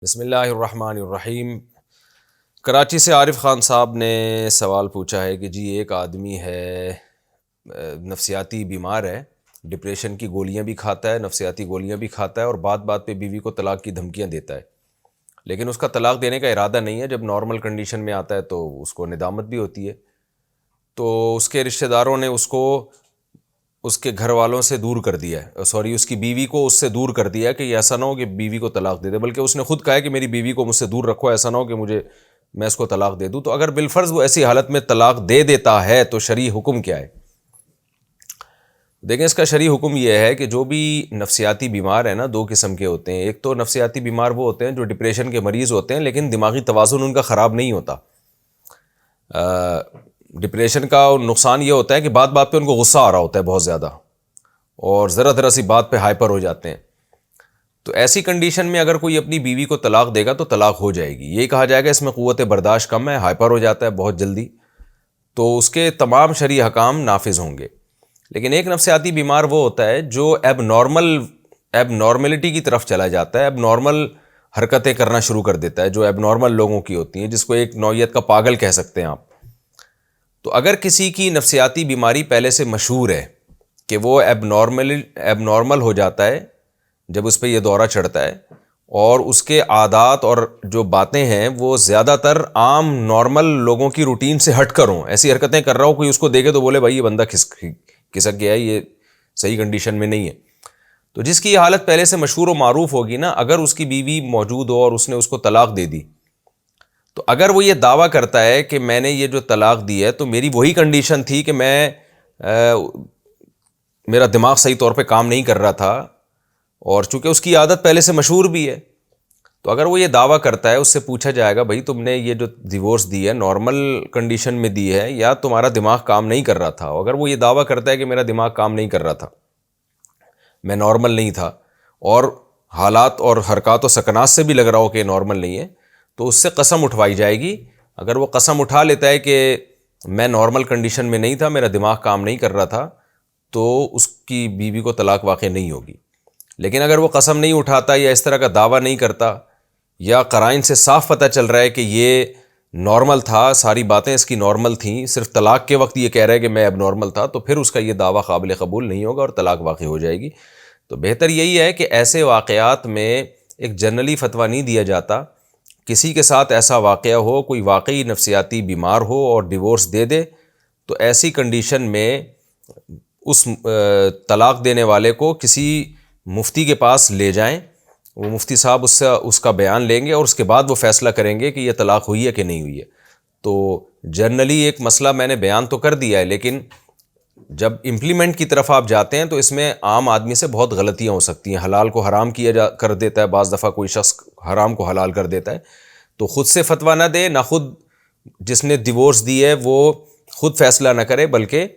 بسم اللہ الرحمن الرحیم۔ کراچی سے عارف خان صاحب نے سوال پوچھا ہے کہ جی ایک آدمی ہے نفسیاتی بیمار ہے، ڈپریشن کی گولیاں بھی کھاتا ہے، نفسیاتی گولیاں بھی کھاتا ہے، اور بات بات پہ بیوی کو طلاق کی دھمکیاں دیتا ہے، لیکن اس کا طلاق دینے کا ارادہ نہیں ہے۔ جب نارمل کنڈیشن میں آتا ہے تو اس کو ندامت بھی ہوتی ہے، تو اس کے رشتہ داروں نے اس کو اس کے گھر والوں سے دور کر دیا ہے، اس کی بیوی کو اس سے دور کر دیا ہے کہ یہ ایسا نہ ہو کہ بیوی کو طلاق دے دے، بلکہ اس نے خود کہا ہے کہ میری بیوی کو مجھ سے دور رکھو، ایسا نہ ہو کہ میں اس کو طلاق دے دوں۔ تو اگر بالفرض وہ ایسی حالت میں طلاق دے دیتا ہے تو شرعی حکم کیا ہے؟ دیکھیں، اس کا شرعی حکم یہ ہے کہ جو بھی نفسیاتی بیمار ہیں نا، دو قسم کے ہوتے ہیں۔ ایک تو نفسیاتی بیمار وہ ہوتے ہیں جو ڈپریشن کے مریض ہوتے ہیں لیکن دماغی توازن ان کا خراب نہیں ہوتا۔ ڈپریشن کا نقصان یہ ہوتا ہے کہ بات بات پہ ان کو غصہ آ رہا ہوتا ہے بہت زیادہ، اور ذرا سی بات پہ ہائپر ہو جاتے ہیں۔ تو ایسی کنڈیشن میں اگر کوئی اپنی بیوی کو طلاق دے گا تو طلاق ہو جائے گی، یہی کہا جائے گا اس میں قوت برداشت کم ہے، ہائپر ہو جاتا ہے بہت جلدی، تو اس کے تمام شرعی حکام نافذ ہوں گے۔ لیکن ایک نفسیاتی بیمار وہ ہوتا ہے جو ایب نارملٹی کی طرف چلا جاتا ہے، ایب نارمل حرکتیں کرنا شروع کر دیتا ہے جو ایب نارمل لوگوں کی ہوتی ہیں، جس کو ایک نوعیت کا پاگل کہہ سکتے ہیں آپ۔ تو اگر کسی کی نفسیاتی بیماری پہلے سے مشہور ہے کہ وہ ایب نارمل ہو جاتا ہے جب اس پہ یہ دورہ چڑھتا ہے، اور اس کے عادات اور جو باتیں ہیں وہ زیادہ تر عام نارمل لوگوں کی روٹین سے ہٹ کر ہوں، ایسی حرکتیں کر رہا ہو، کوئی اس کو دیکھے تو بولے بھائی یہ بندہ کھسک گیا ہے، یہ صحیح کنڈیشن میں نہیں ہے، تو جس کی یہ حالت پہلے سے مشہور و معروف ہوگی نا، اگر اس کی بیوی موجود ہو اور اس نے اس کو طلاق دے دی، تو اگر وہ یہ دعویٰ کرتا ہے کہ میں نے یہ جو طلاق دی ہے تو میری وہی کنڈیشن تھی کہ میرا دماغ صحیح طور پہ کام نہیں کر رہا تھا، اور چونکہ اس کی عادت پہلے سے مشہور بھی ہے، تو اگر وہ یہ دعویٰ کرتا ہے، اس سے پوچھا جائے گا بھائی تم نے یہ جو ڈیورس دی ہے نارمل کنڈیشن میں دی ہے یا تمہارا دماغ کام نہیں کر رہا تھا؟ اگر وہ یہ دعویٰ کرتا ہے کہ میرا دماغ کام نہیں کر رہا تھا، میں نارمل نہیں تھا، اور حالات اور حرکات و سکنات سے بھی لگ رہا ہو کہ نارمل نہیں ہے، تو اس سے قسم اٹھوائی جائے گی۔ اگر وہ قسم اٹھا لیتا ہے کہ میں نارمل کنڈیشن میں نہیں تھا، میرا دماغ کام نہیں کر رہا تھا، تو اس کی بیوی کو طلاق واقع نہیں ہوگی۔ لیکن اگر وہ قسم نہیں اٹھاتا یا اس طرح کا دعویٰ نہیں کرتا، یا قرائن سے صاف پتہ چل رہا ہے کہ یہ نارمل تھا، ساری باتیں اس کی نارمل تھیں، صرف طلاق کے وقت یہ کہہ رہا ہے کہ میں اب نارمل تھا، تو پھر اس کا یہ دعویٰ قابل قبول نہیں ہوگا اور طلاق واقع ہو جائے گی۔ تو بہتر یہی ہے کہ ایسے واقعات میں ایک جنرلی فتویٰ نہیں دیا جاتا، کسی کے ساتھ ایسا واقعہ ہو، کوئی واقعی نفسیاتی بیمار ہو اور ڈیورس دے دے، تو ایسی کنڈیشن میں اس طلاق دینے والے کو کسی مفتی کے پاس لے جائیں، وہ مفتی صاحب اس کا بیان لیں گے، اور اس کے بعد وہ فیصلہ کریں گے کہ یہ طلاق ہوئی ہے کہ نہیں ہوئی ہے۔ تو جنرلی ایک مسئلہ میں نے بیان تو کر دیا ہے، لیکن جب امپلیمنٹ کی طرف آپ جاتے ہیں تو اس میں عام آدمی سے بہت غلطیاں ہو سکتی ہیں۔ حلال کو حرام کر دیتا ہے، بعض دفعہ کوئی شخص حرام کو حلال کر دیتا ہے، تو خود سے فتویٰ نہ دے، نہ خود جس نے ڈیورس دی ہے وہ خود فیصلہ نہ کرے، بلکہ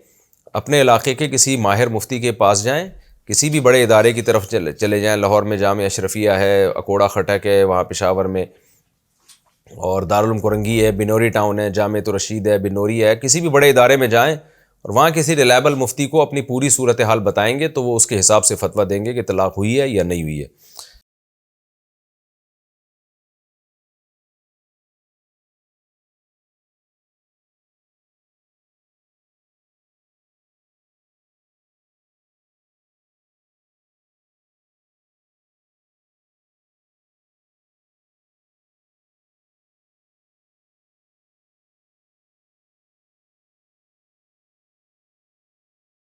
اپنے علاقے کے کسی ماہر مفتی کے پاس جائیں، کسی بھی بڑے ادارے کی طرف چلے جائیں۔ لاہور میں جامعہ اشرفیہ ہے، اکوڑا خٹک ہے وہاں پشاور میں، اور دارالعلوم کرنگی ہے، بنوری ٹاؤن ہے، جامعۃ الرشید ہے، بنوری ہے، کسی بھی بڑے ادارے میں جائیں اور وہاں کسی ریلائبل مفتی کو اپنی پوری صورتحال بتائیں گے تو وہ اس کے حساب سے فتویٰ دیں گے کہ طلاق ہوئی ہے یا نہیں ہوئی ہے۔